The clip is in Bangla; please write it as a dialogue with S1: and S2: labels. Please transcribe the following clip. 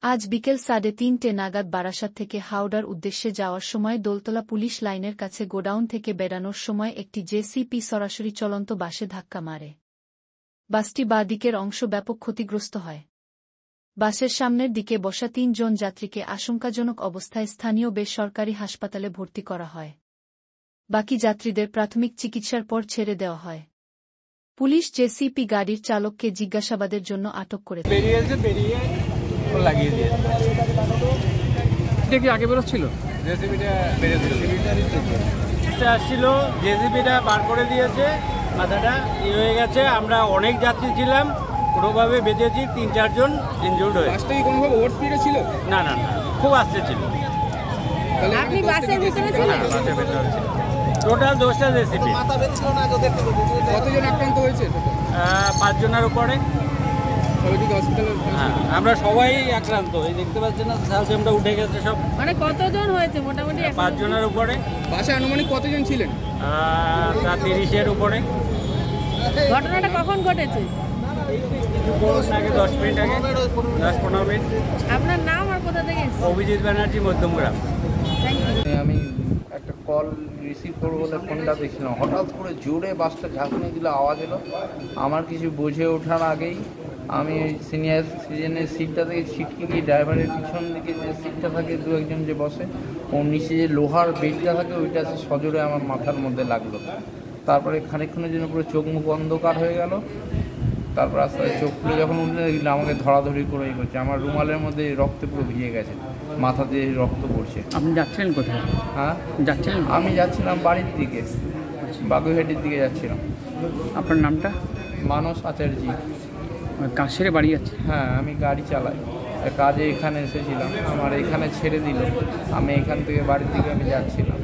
S1: আজ বিকেল 3:30 নাগাদ বারাসাত থেকে হাওড়ার উদ্দেশ্যে যাওয়ার সময় দোলতলা পুলিশ লাইনের কাছে গোডাউন থেকে বেরানোর সময় একটি জেসিপি সরাসরি চলন্ত বাসে ধাক্কা মারে। বাসটি বাঁ দিকের অংশ ব্যাপক ক্ষতিগ্রস্ত হয়। বাসের সামনের দিকে বসা 3 জন যাত্রীকে আশঙ্কাজনক অবস্থায় স্থানীয় বেসরকারি হাসপাতালে ভর্তি করা হয়। বাকি যাত্রীদের প্রাথমিক চিকিৎসার পর ছেড়ে দেওয়া হয়। পুলিশ জেসিপি গাড়ির চালককে জিজ্ঞাসাবাদের জন্য আটক করেছে।
S2: আগে বেরোচ্ছিল
S3: আসছিল, জেসিবিটা বার করে দিয়েছে, মাথাটা হয়ে গেছে। আমরা অনেক যাত্রী ছিলাম, কোনোভাবে বেঁচেছি, 3-4 জন ইনজুর্ড হয়েছে।
S2: বাসটা কি কোনোভাবে ওভার স্পিডে ছিল?
S3: না, খুব আস্তে ছিল।
S4: আপনি বাসের ভিতরে ছিলেন?
S3: বাসের ভিতরে ছিল। টোটাল 10টা জেসিবি।
S2: কতজন আক্রান্ত হয়েছে?
S3: 5 জনের উপরে। আমরা সবাই আক্রান্ত, এই দেখতে পাচ্ছেন না, সালজেমটা উঠে গেছে সব।
S4: মানে কতজন হয়েছে মোটামুটি?
S3: 5 জনের উপরে।
S2: বাসে আনুমানিক কতজন ছিলেন?
S3: 30-এর উপরে।
S4: ঘটনাটা কখন ঘটেছে?
S3: আগে 10 মিনিট আগে, 10-15 মিনিট।
S4: আপনার নাম আর কোথা থেকে?
S3: অভিজিৎ ব্যানার্জি, মধ্যমগ্রাম।
S5: আমি একটা কল রিসিভ করবো বলে ফোনটা দেখছিলাম, হঠাৎ করে জোরে বাসটা ঝাঁকুনি দিল, আওয়াজ এলো। আমার কিছু বুঝে ওঠার আগেই আমি সিনিয়র সিটিজেনের সিটটা থেকে ছিটকে গিয়ে ড্রাইভারের পিছন দিকে যে সিটটা থাকে, 2-1 জন যে বসে, ওর নিচে যে লোহার বেডটা থাকে, ওইটা সজোরে আমার মাথার মধ্যে লাগলো। তারপরে খানিকক্ষণের জন্য পুরো চোখ মুখ অন্ধকার হয়ে গেল। তারপর আস্তে আস্তে চোখ খুলে যখন উঠলে দেখলে আমাকে ধরাধরি করে করছে। আমার রুমালের মধ্যে রক্তে পুরো ভিজে গেছে, মাথা দিয়ে রক্ত পড়ছে।
S2: আপনি যাচ্ছিলেন কোথায়?
S5: হ্যাঁ,
S2: যাচ্ছিলেন?
S5: আমি যাচ্ছিলাম বাড়ির দিকে, বাগুইহাটির দিকে যাচ্ছিলাম।
S2: আপনার নামটা?
S5: মানস আচার্যি।
S2: কাছের বাড়ি আছে?
S5: হ্যাঁ, আমি গাড়ি চালাই, কাজে এখানে এসেছিলাম, আমার এখানে ছেড়ে দিল, আমি এখান থেকে বাড়ির দিকে আমি যাচ্ছিলাম।